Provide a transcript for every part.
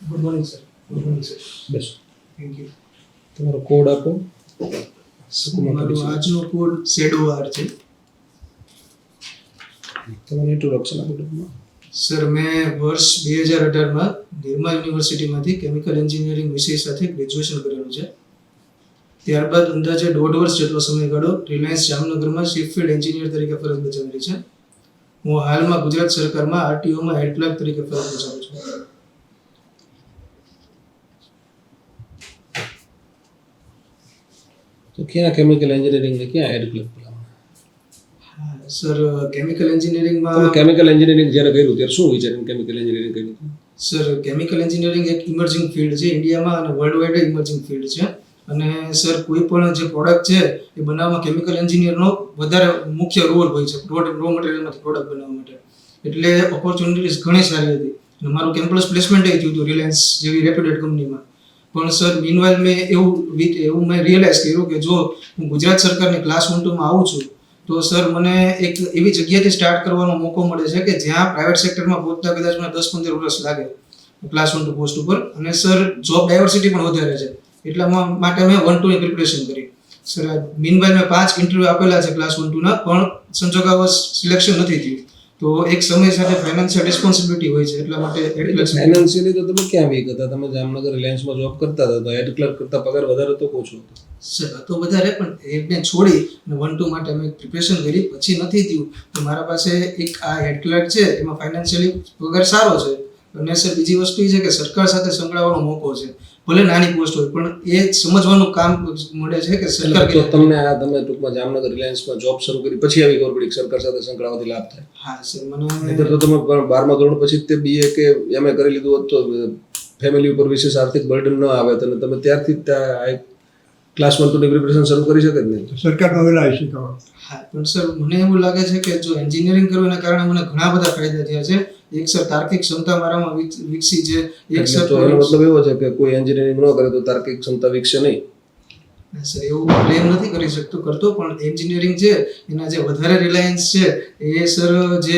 Good morning sir. Good morning sir. Bus thank you. તમારો code આપો. મારો આજનો કોડ ZOR છે. તમારું ઇન્ટ્રોડક્શન આપો ટૂંકમાં. સર મેં વર્ષ 2018માં નિરમા યુનિવર્સિટીમાંથી કેમિકલ એન્જિનિયરિંગ વિષય સાથે ગ્રેજ્યુએશન કરેલું છે. ત્યારબાદ અંદાજે 1.5 વર્ષ જેટલો સમયગાળો રિલાયન્સ જામનગરમાં શિપફિલ્ડ એન્જિનિયર તરીકે ફરજ બજાવેલી છે. હું હાલમાં ગુજરાત સરકારમાં RTOમાં હેડ ક્લાર્ક તરીકે ફરજ બજાવું છું. તો ક્યાં કેમિકલ એન્જિનિયરિંગ ને ક્યાં હેડ ક્લર્ક બોલાવવાના? હા સર, કેમિકલ એન્જિનિયરિંગમાં તમે કેમિકલ એન્જિનિયરિંગ જ્યારે કર્યું ત્યારે શું વિચારીને કેમિકલ એન્જિનિયરિંગ કર્યું હતું? સર કેમિકલ એન્જિનિયરિંગ એક ઇમર્જિંગ ફિલ્ડ છે ઇન્ડિયામાં અને વર્લ્ડ વાઇડ ઇમર્જિંગ ફિલ્ડ છે. અને સર કોઈ પણ જે પ્રોડક્ટ છે એ બનાવવામાં કેમિકલ એન્જિનિયરનો વધારે મુખ્ય રોલ હોય છે રો મટીરિયલમાંથી પ્રોડક્ટ બનાવવા માટે. એટલે ઓપોર્ચ્યુનિટીઝ ઘણી સારી હતી અને મારું કેમ્પસ પ્લેસમેન્ટ થયું હતું રિલાયન્સ જેવી રેપ્યુટેડ કંપનીમાં. પણ સર મીનવાઇલ મેં એવું મેં રિયલાઇઝ કર્યું કે જો હું ગુજરાત સરકારની ક્લાસ 1-2માં આવું છું તો સર મને એક એવી જગ્યાથી સ્ટાર્ટ કરવાનો મોકો મળે છે કે જ્યાં પ્રાઇવેટ સેક્ટરમાં પહોંચતા કદાચ મને 10-15 વર્ષ લાગે ક્લાસ 1-2 પોસ્ટ ઉપર. અને સર જોબ ડાયવર્સિટી પણ વધારે છે એટલા માટે મેં 1-2ની પ્રિપરેશન કરી. સર મીનવાઇલ મેં 5 ઇન્ટરવ્યૂ આપેલા છે ક્લાસ 1-2ના, પણ સંજોગવશ સિલેક્શન નથી થયું. તો એક સમય સાથે ફાઇનાન્શિયલ રિસ્પોન્સિબિલિટી હોય છે એટલા માટે ફાઇનાન્શિયલી તો તમે ક્યાં વીક હતા? તમે જામનગર રિલાયન્સમાં જોબ કરતા હતા તો હેડ ક્લર્ક કરતા પગાર વધારે તો ઓછો હતો. સર તો વધારે, પણ એને છોડી અને 1-2 માટે મેં પ્રિપરેશન કરી પછી નથી થયું. તો મારા પાસે એક આ હેડ ક્લર્ક છે એમાં ફાઇનાન્શિયલી પગાર સારો છે. અને સર બીજી વસ્તુ એ છે કે સરકાર સાથે સંકળાવાનો મોકો છે. ભલે નાની પોસ્ટ હોય પણ એ સમજવાનું કામ મળે છે કે સરકાર તો તમને તમે ટૂંકમાં જામનગર રિલાયન્સમાં જોબ શરૂ કરી પછી આવી ખબર પડી કે સરકાર સાથે સંકળાવાથી લાભ થાય? હા સર, મને નહીંતર તો તમે 12મા ધોરણ પછી તે BA કે MA કરી લીધું હોત તો ફેમિલી ઉપર વિશેષ આર્થિક બર્ડન ન આવે અને તમે ત્યારથી જ ક્લાસ 1-2ની પ્રિપરેશન શરૂ કરી શકે જ નહીં. સરકારમાં વહેલા આવી શકાય. હા, પણ સર મને એવું લાગે છે કે જો એન્જિનિયરિંગ કરવું એના કારણે મને ઘણા બધા ફાયદા થયા છે. એક સર તાર્કિક ક્ષમતા મારામાં વિકસી છે. એક સર તો એનો મતલબ એવો છે કે કોઈ એન્જિનિયરિંગ ન કરે તો તાર્કિક ક્ષમતા વિકસે નહીં? સર એવું ક્લેમ નથી કરી શકતો કરતો, પણ એન્જિનિયરિંગ છે એના જે વધારે રિલાયન્સ છે એ સર જે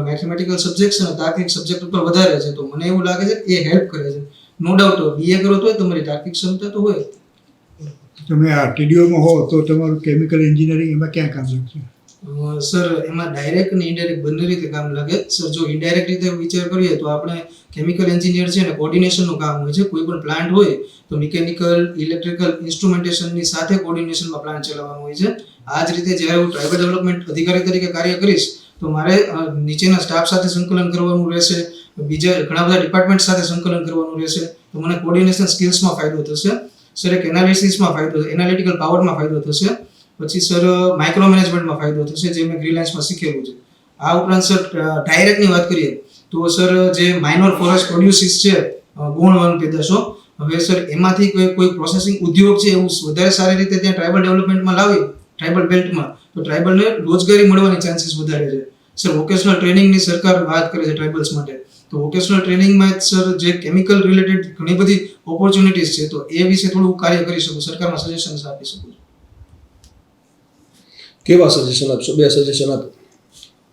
મેથેમેટિકલ સબ્જેક્ટ છે ને તાર્કિક સબ્જેક્ટ ઉપર વધારે છે. તો મને એવું લાગે છે કે એ હેલ્પ કરે છે. નો ડાઉટ BA કરો તોય તમારી તાર્કિક ક્ષમતા તો હોય. તમે આ TDOમાં હો તો તમારું કેમિકલ એન્જિનિયરિંગ એમાં ક્યાં કામ લાગશે? સર એમાં ડાયરેક્ટ અને ઇનડાયરેક્ટ બંને રીતે કામ લાગે. સર જો ઇનડાયરેક્ટ રીતે વિચાર કરીએ તો આપણે કેમિકલ એન્જિનિયર છે ને કોર્ડિનેશનનું કામ હોય છે. કોઈ પણ પ્લાન્ટ હોય તો મિકેનિકલ, ઇલેક્ટ્રિકલ ઇન્સ્ટ્રુમેન્ટેશનની સાથે કોર્ડિનેશનમાં પ્લાન્ટ ચલાવવાનું હોય છે. આ જ રીતે જ્યારે હું ટ્રાઇબલ ડેવલપમેન્ટ અધિકારી તરીકે કાર્ય કરીશ તો મારે નીચેના સ્ટાફ સાથે સંકલન કરવાનું રહેશે, બીજા ઘણા બધા ડિપાર્ટમેન્ટ સાથે સંકલન કરવાનું રહેશે. તો મને કોર્ડિનેશન સ્કિલ્સમાં ફાયદો થશે. સર એક એનાલિસિસમાં ફાયદો, એનાલિટિકલ પાવરમાં ફાયદો થશે. પછી સર માઇક્રો મેનેજમેન્ટમાં ફાયદો થશે જે મેં રિલાયન્સમાં શીખેલું છે. આ ઉપરાંત સર ડાયરેક્ટની વાત કરીએ તો સર જે માઇનોર ફોરેસ્ટ પ્રોડ્યુસીસ છે ગૌણ વન પેદાશો, હવે સર એમાંથી કોઈ પ્રોસેસિંગ ઉદ્યોગ છે એવું વધારે સારી રીતે ત્યાં ટ્રાઇબલ ડેવલપમેન્ટમાં લાવી ટ્રાઇબલ બેલ્ટમાં તો ટ્રાઇબલને રોજગારી મળવાની ચાન્સીસ વધારે છે. સર વોકેશનલ ટ્રેનિંગની સરકાર વાત કરે છે ટ્રાઇબલ્સ માટે, તો વોકેશનલ ટ્રેનિંગમાં સર જે કેમિકલ રિલેટેડ ઘણી બધી ઓપોર્ચ્યુનિટીઝ છે તો એ વિશે થોડું કાર્ય કરી શકું, સરકારમાં સજેશન્સ આપી શકું. કેવા સજેશન આપશો? 2 સજેશન આપો.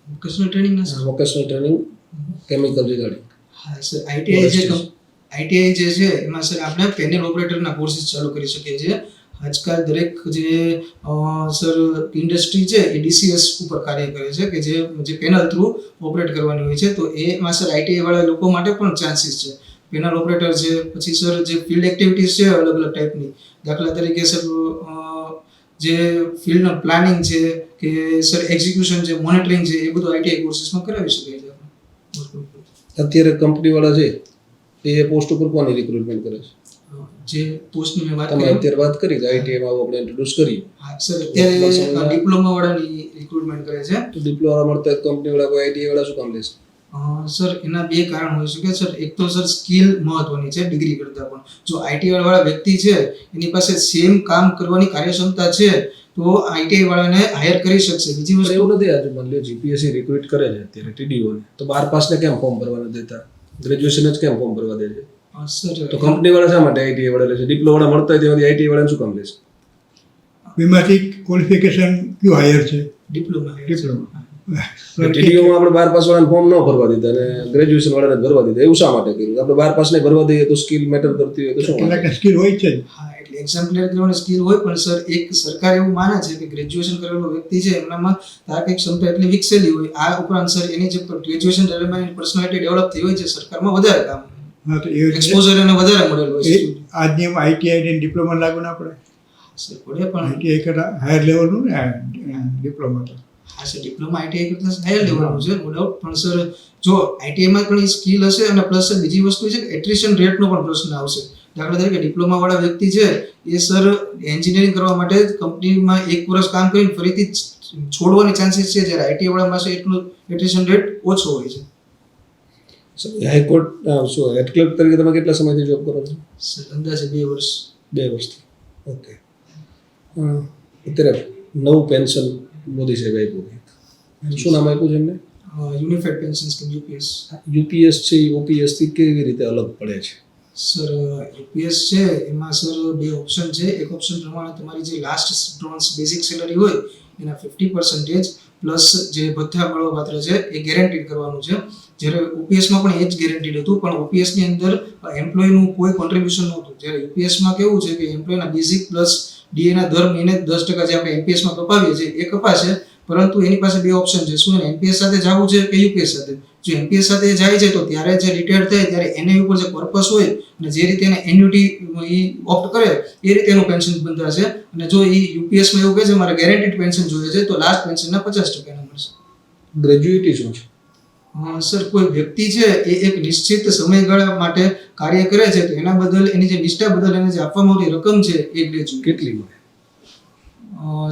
વોકેશનલ ટ્રેનિંગના sir vocational training chemical regarding. હા સર, આઈટીઆઈ જે છે એમાં સર આપણે પેનલ ઓપરેટરના કોર્સિસ ચાલુ કરી શકીએ છીએ. આજકાલ દરેક જે સર ઇન્ડસ્ટ્રી છે એ DCS ઉપર કાર્ય કરે છે કે જે પેનલ થ્રુ ઓપરેટ કરવાની હોય છે. તો એમાં સર આઈટીઆઈ વાળા લોકો માટે પણ ચાન્સીસ છે. પેનલ ઓપરેટર છે, પછી સર જે ફિલ્ડ એક્ટિવિટીઝ છે અલગ અલગ ટાઈપની, દાખલા તરીકે સર જે ફિલ્ડનું પ્લાનિંગ છે કે સર એક્ઝિક્યુશન છે, મોનિટરિંગ છે, એ બધું આઈટીઆઈ કોર્સિસમાં કરાવી શકાય છે. અત્યારે કંપનીવાળા છે એ પોસ્ટ ઉપર કોની રિક્રુટમેન્ટ કરે છે? જે પોસ્ટની મેં વાત તમે કરી અત્યારે વાત કરી કે આઈટીઆઈમાં આપણે ઇન્ટ્રોડ્યુસ કરી. હા સર, અત્યારે ડિપ્લોમા વાળાની રિક્રુટમેન્ટ કરે છે. તો ડિપ્લોમા મળતા કંપનીવાળા કોઈ આઈટીઆઈ વાળા શું કામ લેશે? સર એના 2 કારણ હોઈ શકે. સર એક તો સર સ્કિલ મહત્વની છે ડિગ્રી કરતાં પણ. જો આઈટીઆઈ વાળા વ્યક્તિ છે એની પાસે સેમ કામ કરવાની કાર્યક્ષમતા છે તો આઈટીઆઈ વાળાને હાયર કરી શકશે. બીજી વસ્તુ એવું નથી. આજે માની લો જીપીએસસી રિક્રુટ કરે છે અત્યારે TDO ને, તો 12 પાસને કેમ ફોર્મ ભરવા દેતા? ગ્રેજ્યુએશન જ કેમ ફોર્મ ભરવા દે છે? સર તો કંપની વાળા શા માટે આઈટીઆઈ વાળા લે છે? ડિપ્લોમા વાળા મળતા હોય તેમાંથી આઈટીઆઈ વાળાને શું કામ લેશે? બેમાંથી ક્વોલિફિકેશન કયું હાયર છે? ડિપ્લોમા. સર ટીડીઓમાં આપણે 12 પાસ વાળાને ફોર્મ ન ભરવા દીધા અને ગ્રેજ્યુએશન વાળાને જ ભરવા દીધા એવું શા માટે કર્યું? આપણે 12 પાસને ભરવા દઈએ તો સ્કિલ મેટર કરતી હોય તો શું વાંધો? કેટલાક સ્કિલ હોય છે જ. હા, એટલે એક્ઝામ ક્લિયર કરવાની સ્કિલ હોય, પણ સર એક સરકાર એવું માને છે કે ગ્રેજ્યુએશન કરેલો વ્યક્તિ છે એમનામાં તાર્કિક ક્ષમતા એટલી વિકસેલી હોય. આ ઉપરાંત સર એની જે ગ્રેજ્યુએશન દરમિયાન એની પર્સનાલિટી ડેવલપ થઈ હોય છે, સરકારમાં વધારે કામ હા તો એ એક્સપોઝર એને વધારે મળેલું હોય છે. આજની એમ આઈટીઆઈ ને ડિપ્લોમા લાગુ ના પડે? સર પડે, પણ આઈટીઆઈ કરતા હાયર લેવલનું ને ડિપ્લોમા તો. હા સર, ડિપ્લોમા આઈટીઆઈ કરતાં હાયર લેવલનું છે, નો ડાઉટ. પણ સર જો આઈટીઆઈમાં પણ એ સ્કિલ હશે અને પ્લસ બીજી વસ્તુ છે કે એટ્રિશન રેટનો પણ પ્રશ્ન આવશે. દાખલા તરીકે ડિપ્લોમા વાળા વ્યક્તિ છે એ સર એન્જિનિયરિંગ કરવા માટે કંપનીમાં 1 વર્ષ કામ કરીને ફરીથી છોડવાની ચાન્સીસ છે, જ્યારે આઈટીઆઈ વાળા પાસે એટલું એટ્રિશન રેટ ઓછો હોય છે. હાઈકોર્ટ શું હેડ ક્લર્ક તરીકે તમે કેટલા સમયથી જોબ કરો છો? સર અંદાજે 2 વર્ષ. 2 વર્ષથી. ઓકે. અત્યારે નવું પેન્શન મોદી સાહેબ આપ્યું છે. શું નામ આપ્યું છે એમને? Unified pension scheme, UPS. UPS છે એ ઓપીએસ થી કેવી રીતે અલગ પડે છે? સર યુપીએસ છે એમાં સર 2 ઓપ્શન છે. એક ઓપ્શન પ્રમાણે તમારી જે લાસ્ટ 3 મંથ્સ બેઝિક સેલરી હોય એના 50% પ્લસ જે ભથ્થા મળવાપાત્ર છે એ ગેરંટીડ કરવાનું છે. જ્યારે ઓપીએસમાં પણ એ જ ગેરંટીડ હતું, પણ ઓપીએસની અંદર એમ્પ્લોયનું કોઈ કોન્ટ્રીબ્યુશન નહોતું. જ્યારે યુપીએસમાં કેવું છે કે એમ્પ્લોયના બેઝિક પ્લસ ડીએના દર મહિને 10% જે આપણે એનપીએસમાં કપાવીએ છીએ એ કપાશે, પરંતુ એની પાસે 2 ઓપ્શન છે. શું એને એનપીએસ સાથે જવું છે કે યુપીએસ સાથે? જો એનપીએસ સાથે જાય છે તો ત્યારે જે રિટાયર્ડ થાય ત્યારે એને ઉપર જે પર્પસ હોય અને જે રીતે એને એન્યુટી ઓપ્ટ કરે એ રીતે એનું પેન્શન બંધાશે. અને જો એ યુપીએસમાં એવું કહે છે મારે ગેરંટીડ પેન્શન જોઈએ છે તો લાસ્ટ પેન્શનના 50% મળશે. ગ્રેજ્યુએટી શું છે? સર કોઈ વ્યક્તિ છે એ એક નિશ્ચિત સમયગાળા માટે કાર્ય કરે છે તો એના બદલ એની જે નિષ્ઠા બદલ એને જે આપવામાં આવતી રકમ છે એ ગ્રેજ્યુએટ. કેટલી મળે?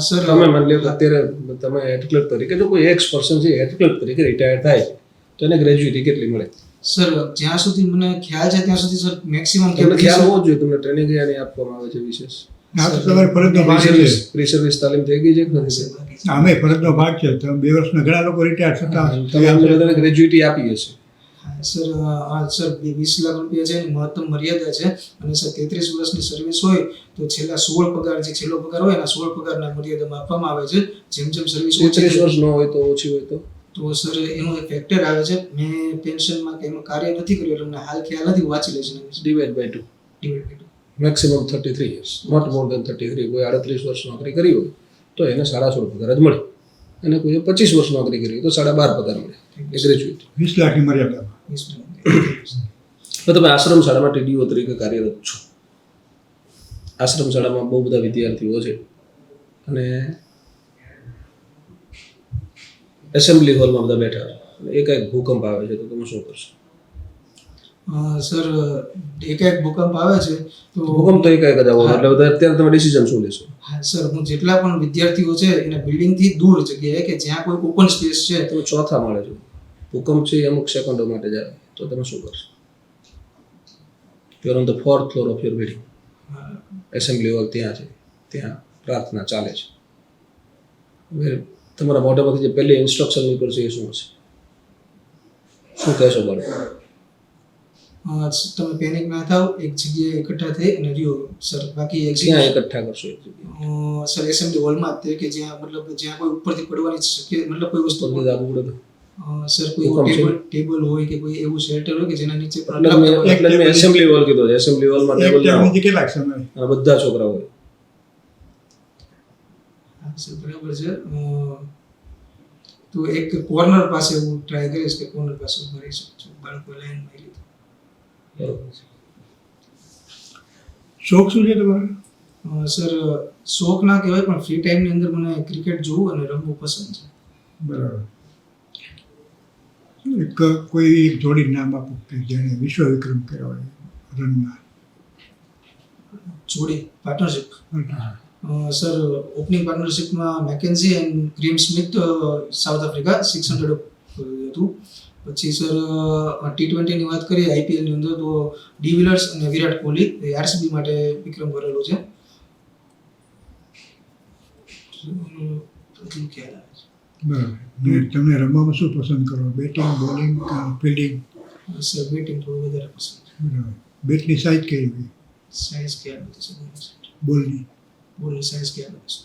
સર તમે માની લો કે અત્યારે તમે હેડ ક્લર્ક તરીકે જો કોઈ એક્સ પર્સન છે હેડ ક્લર્ક તરીકે રિટાયર થાય છે તો એને ગ્રેજ્યુએટી કેટલી મળે? સર જ્યાં સુધી મને ખ્યાલ છે ત્યાં સુધી સર મેક્સિમમ તમને ખ્યાલ હોવો જોઈએ. તમને ટ્રેનિંગ ક્યાંની આપવામાં આવે છે વિશેષ? આ તો તમારી ફરજનો ભાગ છે. પ્રી સર્વિસ તાલીમ થઈ ગઈ છે કે નથી? આમે ફરજનો ભાગ છે. તમે 2 વર્ષના ઘણા લોકો રિટાયર થતા તમે અમને બધાને ગ્રેજ્યુએટી આપી હશે. સર 20 લાખ રૂપિયા છે એની મહત્તમ મર્યાદા છે, અને સર 33 વર્ષની સર્વિસ હોય તો છેલ્લા 16 પગાર જે છેલ્લો પગાર હોય એના 16 પગારના મર્યાદામાં આપવામાં આવે છે. જેમ જેમ સર્વિસ 33 વર્ષ ન હોય તો ઓછી હોય તો સર એનું એક ફેક્ટર આવે છે. મેં પેન્શનમાં કે એમાં કાર્ય નથી કર્યું એટલે મને હાલ ખ્યાલ નથી, વાંચી લેશે divide by 2 maximum 33 years, not more than 33. કોઈ 38 વર્ષ નોકરી કરી હોય તો એને 16.5 પગાર જ મળે, અને કોઈ 25 વર્ષ નોકરી કરી હોય તો 12.5 પગાર મળે. એ ગ્રેજ્યુએટ 20 લાખની મર્યાદા. તો તમે આશ્રમ શાળામાં ટીડીઓ તરીકે કાર્યરત છો. આશ્રમ શાળામાં બહુ બધા વિદ્યાર્થીઓ છે અને એસેમ્બલી હોલમાં બધા બેઠા છે. એક ભૂકંપ આવે છે તો તમે શું કરશો? સર એકાએક ભૂકંપ આવે છે તો ભૂકંપ તો એકાએક જ આવવાનો, એટલે બધા અત્યારે તમે ડિસિઝન શું લેશો? હા સર, હું જેટલા પણ વિદ્યાર્થીઓ છે એને બિલ્ડિંગથી દૂર જગ્યાએ કે જ્યાં કોઈ ઓપન સ્પેસ છે. તમે ચોથા માળે છો, ભૂકંપ છે એ અમુક સેકન્ડો માટે જ આવે તો તમે શું કરશો? You are on the 4th floor of your building. Assembly hall ત્યાં છે, ત્યાં પ્રાર્થના ચાલે છે. હવે તમારા મોઢામાંથી જે પહેલી ઇન્સ્ટ્રક્શન નીકળશે એ શું હશે? શું કહેશો બાળકો? તમે પેનિક ના થાવ, એક જગ્યાએ એકઠા થઈ અને રહ્યો સર. બાકી ક્યાં એકઠા કરશો? એક જગ્યાએ સર એસેમ્બલી હોલમાં જ તે કે જ્યાં મતલબ જ્યાં કોઈ ઉપરથી પડવાની શક્યતા મતલબ કોઈ વસ્તુ સર કોઈ ટેબલ હોય કે કોઈ એવું શેલ્ટર હોય કે જેના નીચે એટલે મેં એસેમ્બલી હોલ કીધો છે. એસેમ્બલી હોલમાં ટેબલ ના હોય, કેટલાક સમય અને બધા છોકરા હોય. સર બરાબર છે. તો એક કોર્નર પાસે હું ટ્રાય કરીશ કે કોર્નર પાસે ઉભા રહી શકું છું. બાળકો લાઈનમાં લીધું. બરોબર છે. શોખ શું છે તમારો? સર શોખ ના કહેવાય, પણ ફ્રી ટાઈમની અંદર મને ક્રિકેટ જોવું અને રમવું પસંદ છે. બરાબર. એક કોઈ એક જોડી નામ આપો કે જેણે વિશ્વ વિક્રમ કર્યો હોય રનમાં. જોડી પાર્ટનરશિપ સર ઓપનિંગ પાર્ટનરશિપમાં McKenzie and Graeme Smith South Africa 600 હતું. પછી સર T20ની વાત કરીએ આઈપીએલની અંદર તો ડી વિલર્સ અને વિરાટ કોહલી આરસીબી માટે વિક્રમ કરેલો છે. ખ્યાલ આવે છે. બરાબર. તમને રમવામાં શું પસંદ કરો? Batting, bowling, fielding? Sir batting થોડું વધારે પસંદ છે. બરાબર. બેટની સાઇઝ કેવી હોય? સાઇઝ ખ્યાલ નથી સર. બોલની? બોલની સાઇઝ ખ્યાલ નથી.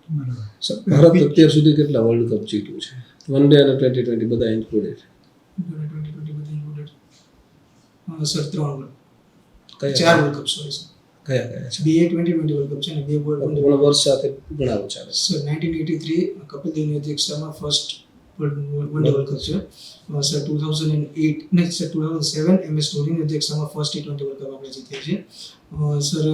બરાબર. સર, ભારત અત્યાર સુધી કેટલા વર્લ્ડ કપ જીત્યું છે? વન ડે અને T20 બધા ઇન્ક્લુડેડ. 2020 બધા included. સર 3 વર્લ્ડ કયા 4 વર્લ્ડ કપ સોરી સર. કયા કયા છે? બે T20 વર્લ્ડ કપ છે અને 2 વર્લ્ડ પૂર્ણ વર્ષ સાથે ઘણા ઓછા છે. સર 1983 કપિલ દેવની અધ્યક્ષતામાં first one day world cup છે. સર 2008 ને સર 2007 MS ધોનીની અધ્યક્ષતામાં ફર્સ્ટ T20 વર્લ્ડ કપ આપણે જીત્યા છે. સર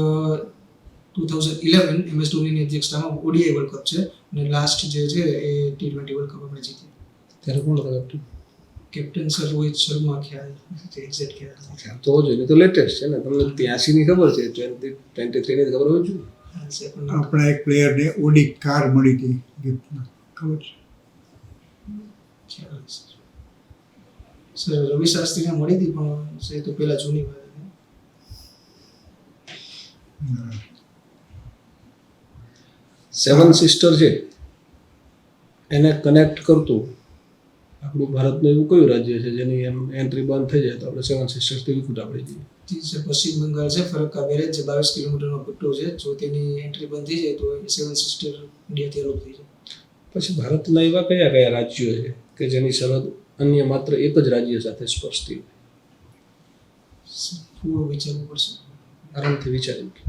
2011 MS ધોનીની અધ્યક્ષતામાં ODI વર્લ્ડ કપ છે અને લાસ્ટ જે છે એ T20 વર્લ્ડ કપ આપણે જીત્યા. ત્યારે કોણ હતા captain? Captain sir Rohit Sharma ખ્યાલ એક્ઝેક્ટ ખ્યાલ નથી. તો જોઈએ તો લેટેસ્ટ છે ને, તમને 83 ની ખબર છે, 23 ની ખબર હોવી જોઈએ. હા, સર પણ આપણા એક પ્લેયરને ઓડી કાર મળી હતી ગિફ્ટમાં, ખબર છે? ખ્યાલ નથી, સર. સર રવિ શાસ્ત્રીને મળી હતી પણ સર એ તો પહેલા જૂની વાત હતી. બરાબર. સેવન સિસ્ટર છે એને કનેક્ટ કરતું આપણું ભારતનું એવું કયું રાજ્ય છે જેની એમ એન્ટ્રી બંધ થઈ જાય તો આપણે સેવન સિસ્ટર્સથી વિકુટ આપી દઈએ? જી સર, પશ્ચિમ બંગાળ છે, ફરક્કા બેરેજ જે 22 કિલોમીટરનો પટ્ટો છે. જો તેની એન્ટ્રી બંધ થઈ જાય તો સેવન સિસ્ટર ઇન્ડિયાથી અલગ થઈ જાય. પછી ભારતના એવા કયા કયા રાજ્યો છે કે જેની સરહદ અન્ય માત્ર એક જ રાજ્ય સાથે સ્પર્શતી હોય? સર, થોડું વિચારવું પડશે. આરામથી વિચાર્યું કે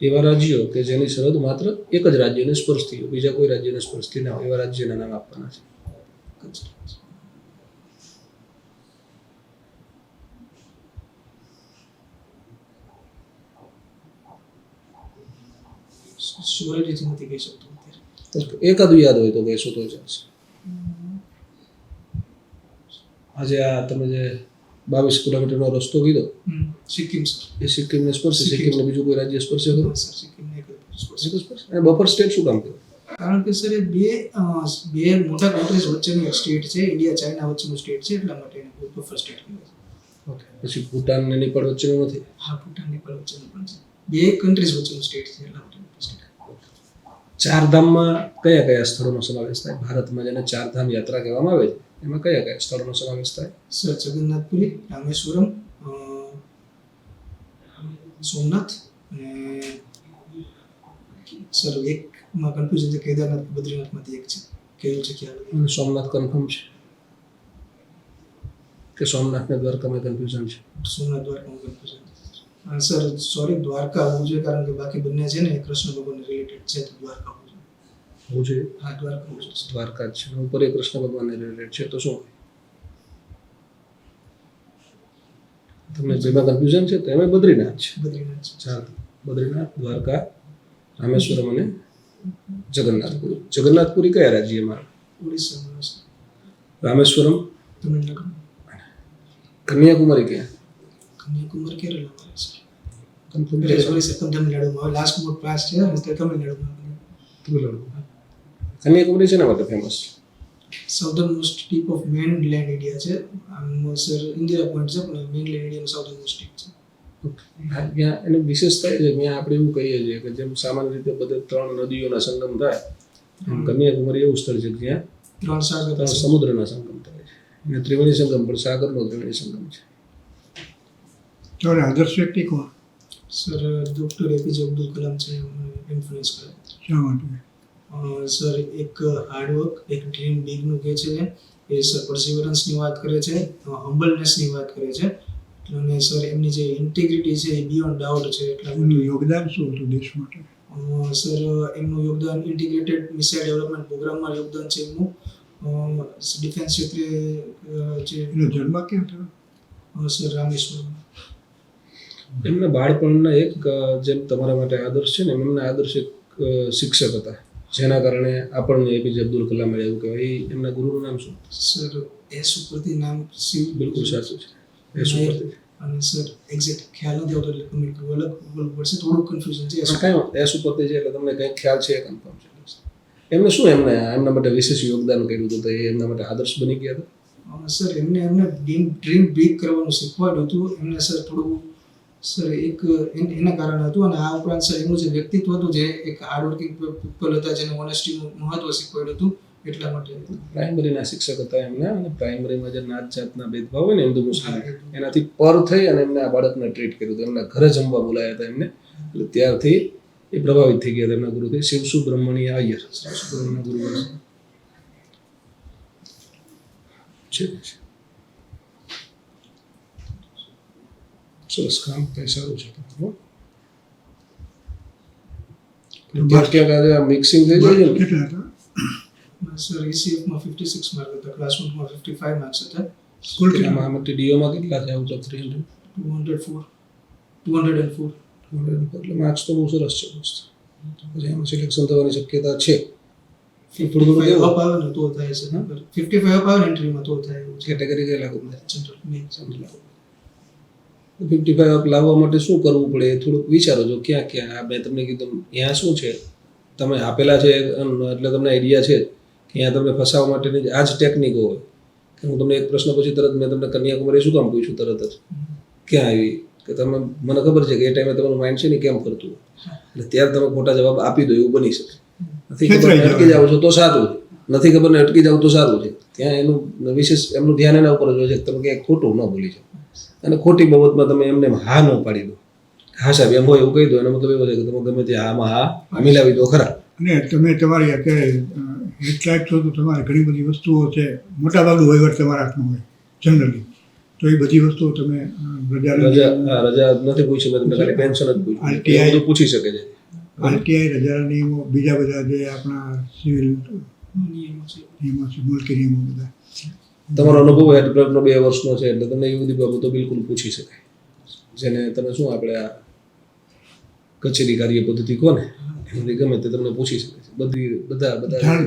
એવા રાજ્યો કે જેની સરહદ માત્ર એક જ રાજ્યને સ્પર્શતી હોય, બીજા કોઈ રાજ્યને સ્પર્શતી ના હોય, એવા રાજ્યના નામ આપવાના છે. શ્યોરિટીથી નથી કહી શકતો અત્યારે. એકાદું યાદ હોય તો કહેશો તો ચાલશે. આજે આ તમે જે 22 કિલોમીટરનો રસ્તો કીધો સિક્કિમ સર. એ સિક્કિમને સ્પર્શે? સિક્કિમને બીજું કોઈ રાજ્ય સ્પર્શે ખરું? સર સિક્કિમને એક જ સ્પર્શ. અને બફર સ્ટેટ શું કામ કહેવાય? કારણ કે સર એ બે મોટા કન્ટ્રીઝ વચ્ચેનું એક સ્ટેટ છે, ઇન્ડિયા ચાઇના વચ્ચેનું સ્ટેટ છે, એટલા માટે એને બફર સ્ટેટ કહેવાય છે. ઓકે. પછી ભૂટાન ને નેપાળ વચ્ચેનું નથી? હા, ભૂટાન નેપાળ વચ્ચેનું પણ છે. બે કન્ટ્રીઝ વચ્ચેનું સ્ટેટ છે એટલા માટે buffer state. ચારધામમાં કયા કયા સ્થળોનો સમાવેશ થાય? ભારતમાં જેને ચારધામ યાત્રા કહેવામાં આવે છે એમાં કયા કયા સ્થળોનો સમાવેશ થાય? સર જગન્નાથપુરી, રામેશ્વરમ, સોમનાથ અને સર એકમાં કન્ફ્યુઝન છે, કેદારનાથ બદ્રીનાથમાંથી એક છે, કયું છે ખ્યાલ નથી. અને સોમનાથ કન્ફર્મ છે કે સોમનાથ ને દ્વારકામાં કન્ફ્યુઝન છે? સોમનાથ દ્વારકામાં કન્ફ્યુઝન છે. સર સોરી, દ્વારકા હોવું જોઈએ કારણ કે બાકી બંને છે ને એ કૃષ્ણ ભગવાનને રિલેટેડ છે, તો દ્વારકા હોવું જોઈએ. હોવું જોઈએ? હા, દ્વારકા હોવું જોઈએ. દ્વારકા જ છે, ઉપર એ કૃષ્ણ ભગવાનને રિલેટેડ છે તો શું? તમને જેમાં કન્ફ્યુઝન છે તો એમાં બદ્રીનાથ છે. બદ્રીનાથ છે. ચાલો, બદ્રીનાથ, દ્વારકા, રામેશ્વરમ અને જગન્નાથપુરી. જગન્નાથપુરી કયા રાજ્યમાં? ઓડિશામાં છે. રામેશ્વરમ, તમિલનાડુ. કન્યાકુમારી ક્યાં? કન્યાકુમારી કેરળમાં છે. કન્ફર્મ એટલે સોરી સર, તમિલનાડુમાં. હવે લાસ્ટ મોડ ક્લાસ છે ને તે તમિલનાડુમાં. કન્યાકુમારી શેના માટે ફેમસ છે? Southern most tip of mainland India છે. આમ સર ઇન્દિરા પોઈન્ટ છે પણ મેનલેન્ડ ઇન્ડિયાનું સાઉથર્ન મોસ્ટ ટીપ છે. ત્યાં એની વિશેષતા એ છે કે ત્યાં આપણે એવું કહીએ છીએ કે જેમ સામાન્ય રીતે બધે 3 નદીઓના સંગમ થાય એમ કન્યાકુમારી એવું સ્થળ છે કે જ્યાં 3 સાગર 3 સમુદ્રના સંગમ થાય છે. અને ત્રિવેણી સંગમ પણ સાગરનો ત્રિવેણી સંગમ છે. તો આદર્શ વ્યક્તિ કોણ? Sir doctor APJ Abdul Kalam છે, ઇન્ફ્લુઅન્સ કરે. શા માટે? સર એક હાર્ડવર્ક, એક ડ્રીમ બિગનું કહે છે એ સર પરસિવરન્સની વાત કરે છે, હમ્બલનેસની વાત કરે છે અને સર એમની જે ઇન્ટિગ્રિટી છે એ બિયોન્ડ ડાઉટ છે. એટલા એમનું યોગદાન શું હતું દેશ માટે? સર એમનું યોગદાન ઇન્ટિગ્રેટેડ મિસાઇલ ડેવલપમેન્ટ પ્રોગ્રામમાં યોગદાન છે એમનું. ડિફેન્સ ક્ષેત્રે જે એનો જન્મ ક્યાં થયો? સર રામેશ્વરમ. એમના બાળપણના એક જેમ તમારા માટે આદર્શ છે ને એમના આદર્શ એક શિક્ષક હતા જેના કારણે આપણને APJ અબ્દુલ કલામ એવું કહેવાય. એમના ગુરુનું નામ શું? સર એસ ઉપરથી નામ શિવ. બિલકુલ સાચું છે, એસ ઉપરથી. અને સર એક્ઝેક્ટ ખ્યાલ નથી આવતો એટલે કમેન્ટ કરવું અલગ બોલવું પડશે, થોડું કન્ફ્યુઝન છે. કાંઈ વાંધો, એસ ઉપરથી છે એટલે તમને કંઈક ખ્યાલ છે એ કન્ફર્મ છે. એમને શું એમના માટે વિશેષ યોગદાન કર્યું હતું તો એ એમના માટે આદર્શ બની ગયા હતા? સર એમને ડ્રીમ બિગ કરવાનું શીખવાડ્યું હતું એમને. સર થોડું સર એક એના કારણે હતું અને આ ઉપરાંત સર એમનું જે વ્યક્તિત્વ હતું જે એક હાર્ડવર્કિંગ પીપલ હતા જેને ઓનેસ્ટીનું મહત્વ શીખવાડ્યું હતું એટલા માટે. પ્રાઇમરીના શિક્ષક હતા એમના અને પ્રાઇમરીમાં જે નાત જાતના ભેદભાવ હોય ને હિન્દુ મુસ્લિમ એનાથી પર થઈ અને એમને આ બાળકને ટ્રીટ કર્યું હતું. એમના ઘરે જમવા બોલાયા હતા એમને એટલે ત્યારથી એ પ્રભાવિત થઈ ગયા તેમના ગુરુથી શિવ સુબ્રમણ્ય અય્યર સુબ્રમણ્ય ગુરુ છે. સરસ કામ કઈ સારું છે તમારું. ક્યાંક ક્યાંક આજે મિક્સિંગ થઈ જાય છે ને. કેટલા હતા સર ECF માં 56 માર્ક હતા, ક્લાસરૂમમાં 55 માર્ક્સ હતા. સ્કૂલ આમાં આમાંથી ડીઓમાં કેટલા છે આઉટ ઓફ 300? 204 એટલે માર્ક્સ તો બહુ સરસ છે મસ્ત. પછી એમાં સિલેક્શન થવાની શક્યતા છે. થોડું થોડું 55 કેવું અપ આવે ને તો થાય છે. 55 અપ આવે ને એન્ટ્રીમાં તો થાય એવું છે. કેટેગરી કઈ લાગુ જનરલ મેઇન 55 અપ લાવવા માટે શું કરવું પડે એ થોડુંક વિચારો જો ક્યાં ક્યાં. મેં તમને કીધું ત્યાં શું છે તમે આપેલા છે એટલે તમને આઈડિયા છે કે અહીંયા તમને ફસાવવા માટેની આ જ ટેકનિકો હોય. કે હું તમને એક પ્રશ્ન પછી તરત મેં તમને કન્યાકુમારી શું કામ પૂછ્યું તરત જ ક્યાં આવી કે તમે મને ખબર છે કે એ ટાઈમે તમારું માઇન્ડ છે ને કેમ ફરતું એટલે ત્યારે તમે ખોટા જવાબ આપી દો એવું બની શકે. નથી ખબર ને અટકી જાવ છો તો સારું છે, નથી ખબર ને અટકી જાવ તો સારું છે. ત્યાં એનું વિશેષ એમનું ધ્યાન એના ઉપર જ હોય છે કે તમે ક્યાંક ખોટું ન બોલી જાઓ અને ખોટી બાબતમાં તમે એમને હા ન પાડી દો. હા સાહેબ એમ હોય એવું કહી દો એનો મતલબ એવો છે કે તમે ગમે તે હામાં હા મિલાવી દો ખરા. અને તમે તમારી અત્યારે હેડલાઇટ છો તો તમારે ઘણી બધી વસ્તુઓ છે, મોટાભાગનું વહીવટ તમારા હાથમાં હોય જનરલી, તો એ બધી વસ્તુઓ તમે રજા નથી પૂછી મેં તમને ખાલી પેન્શન જ પૂછ્યું. એ બધું પૂછી શકે છે. RTI રજાના નિયમો, બીજા બધા જે આપણા સિવિલ નિયમો છે. નિયમો છે, મુલકી નિયમો બધા. તમારો અનુભવ હેડ ક્લર્કનો 2 વર્ષનો છે એટલે તમને એ બધી બાબતો બિલકુલ પૂછી શકાય. જેને તમે શું આપણે આ કચેરી કાર્ય પદ્ધતિ કહો ને એમાંથી ગમે તે તમને પૂછી શકે છે. બધા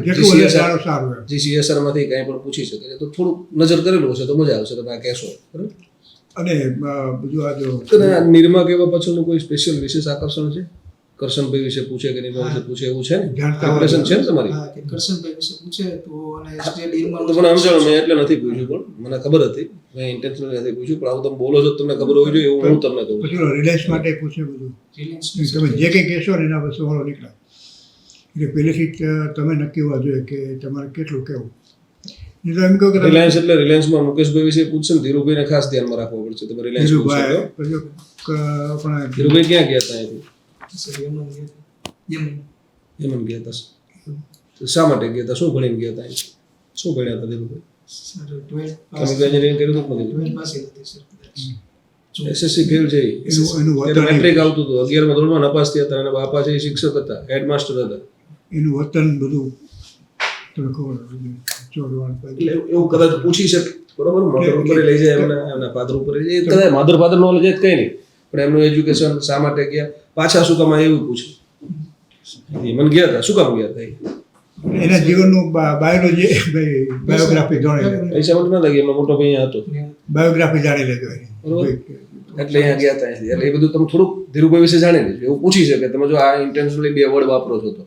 જેટલું વધારે સારું સારું એમ. GCSR માંથી કાંઈ પણ પૂછી શકે છે. તો થોડુંક નજર કરેલું હશે તો મજા આવશે તમે આ કહેશો. બરાબર. અને બધું આ જો અને આ નિર્મા કહેવા પાછળનું કોઈ સ્પેશિયલ વિશેષ આકર્ષણ છે? કરશનભાઈ વિશે પૂછે કે નિર્મા વિશે પૂછે એવું છે ને? જાણતા પ્રિપરેશન છે ને તમારી? હા કે કરશનભાઈ વિશે પૂછે તો અને સ્ટેટ ઇરમાનું તો મને સમજાવો મેં એટલે નથી પૂછ્યું પણ મને ખબર હતી. મેં ઇન્ટેન્શનલી નથી પૂછ્યું પણ આવું તમે બોલો છો તમને ખબર હોવી જોઈએ એવું હું તમને કહું છું. પછી રિલાયન્સ માટે પૂછે બધું. તમે જે કંઈ કહેશો ને એના પર સવાલો નીકળે એટલે પહેલેથી જ તમે નક્કી હોવા જોઈએ કે તમારે કેટલું કહેવું. નહીં તો એમ કહો કે રિલાયન્સ એટલે રિલાયન્સમાં મુકેશભાઈ વિશે પૂછશે ને ધીરુભાઈને ખાસ ધ્યાનમાં રાખવું પડશે. તમે રિલાયન્સ પૂછશો તો. આપણા ધીરુભાઈ ક્યાં ગયા હતા અહીંથી? યમન યમન ગયા હતા. તો શા માટે ગયા હતા? શું ભણીને ગયા હતા અહીંથી? શું ભણ્યા હતા ધીરુભાઈ? સર 12 કેમિકલ એન્જિનિયરિંગ કર્યું હતું કે નથી? 12 પાસે હતી સર કદાચ. SSC ફેલ છે ઈ. એનું ત્યારે વતન મેટ્રિક આવતું હતું 11મા ધોરણમાં નપાસ થયા હતા અને બાપા છે એ શિક્ષક હતા, હેડમાસ્ટર હતા. એનું વતન બધું તમે ખબર ચોરવાડ એટલે એવું કદાચ પૂછી શકે. બરોબર. મોટર ઉપર લઈ જાય એમના ફાધર ઉપર લઈ જાય કદાચ મધર ફાધર નોલેજ જ કંઈ નહીં પણ એમનું એજ્યુકેશન શા માટે ગયા પાછા શું કામ એવું પૂછે. મને ગયા હતા શું કામ ગયા હતા એના જીવનનું બાયોગ્રાફી જાણી લે, પૈસા માટે ના લાગે એમનો મોટો ભાઈ અહીંયા હતો બાયોગ્રાફી જાણી લેજો એની. બરોબર. એટલે અહીંયા ગયા હતા એટલે એ બધું તમે થોડુંક ધીરુભાઈ વિશે જાણી લેજો. એવું પૂછી શકે તમે જો આ ઇન્ટેન્શનલી 2 વર્ડ વાપરો છો તો.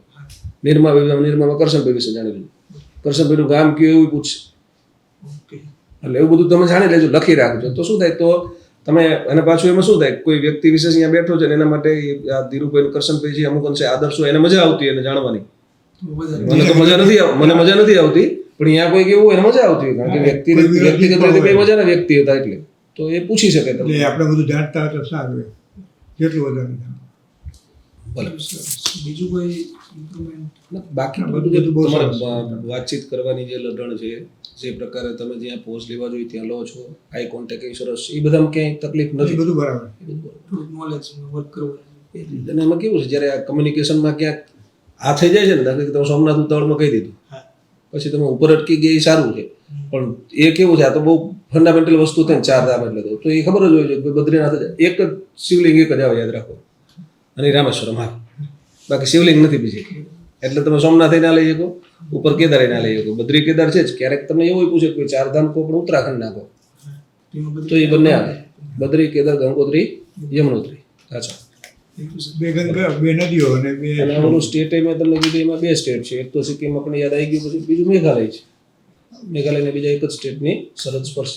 નિર્મામાં કરશનભાઈ વિશે જાણી લેજો. કરશનભાઈનું ગામ કયું એવું પૂછશે. એટલે એવું બધું તમે જાણી લેજો, લખી રાખજો. તો શું થાય તો તમે અને પાછું એમાં શું થાય કોઈ વ્યક્તિ વિશેષ અહીંયા બેઠો છે ને એના માટે આ ધીરુભાઈ કરશનભાઈ છે અમુક અંશે આદર્શો એને મજા આવતી એને જાણવાની. મને તો મજા નથી આવતી પણ અહીંયા કોઈ એવું એને મજા આવતી કારણ કે વ્યક્તિગત રીતે કઈ મજાના વ્યક્તિ હતા એટલે તો એ પૂછી શકે તમે. એટલે આપણે બધું જાણતા હોય તો સારું એમ. જેટલું વધારે જાણો. ભલે. બીજું કોઈ ઇમ્પ્રુવમેન્ટ બાકી બધું બહુ તમારે સરસ. વાતચીત કરવાની જે લઢણ છે જે પ્રકારે તમે જ્યાં પોઝ લેવા જોઈએ ત્યાં લો છો, આઈ કોન્ટેક્ટ એ સરસ છે, એ બધામાં ક્યાંય તકલીફ એ નથી. બધું બરાબર. એ બધું બરાબર. થોડુંક નોલેજ વર્ક કરવાનું. અને એમાં કેવું છે જ્યારે આ કમ્યુનિકેશનમાં ક્યાંક આ થઈ જાય છે ને દાખલા કે તમે સોમનાથ ઉતાવળમાં કહી દીધું હા પછી તમે ઉપર અટકી ગયા એ સારું છે પણ એ કેવું છે આ તો બહુ ફંડામેન્ટલ વસ્તુ થાય ને 4 ધામ એટલે તો એ ખબર જ હોય છે કે બદ્રીનાથ જ એક જ શિવલિંગ એક જ આવે યાદ રાખો અને રામેશ્વરમ હા બાકી શિવલિંગ નથી બીજી એટલે તમે સોમનાથ ના લઈ શકો ઉપર કેદાર ના લઈ શકો બદ્રી કેદાર છે જ ક્યારેક તમને એવું પૂછે કે 4 ધામ કો પણ ઉત્તરાખંડ નાખો તો એ બંને આવે બદ્રી કેદાર ગંગોત્રી યમનોત્રી સાચા બે ગંગા, બે નદીઓ અને બે અને ઓલું સ્ટેટ મેં તમને કીધું એમાં 2 સ્ટેટ છે એક તો સિક્કિમ આપણે યાદ આવી ગયું પછી બીજું મેઘાલય છે મેઘાલય ને બીજા એક જ સ્ટેટની સરહદ સ્પર્શ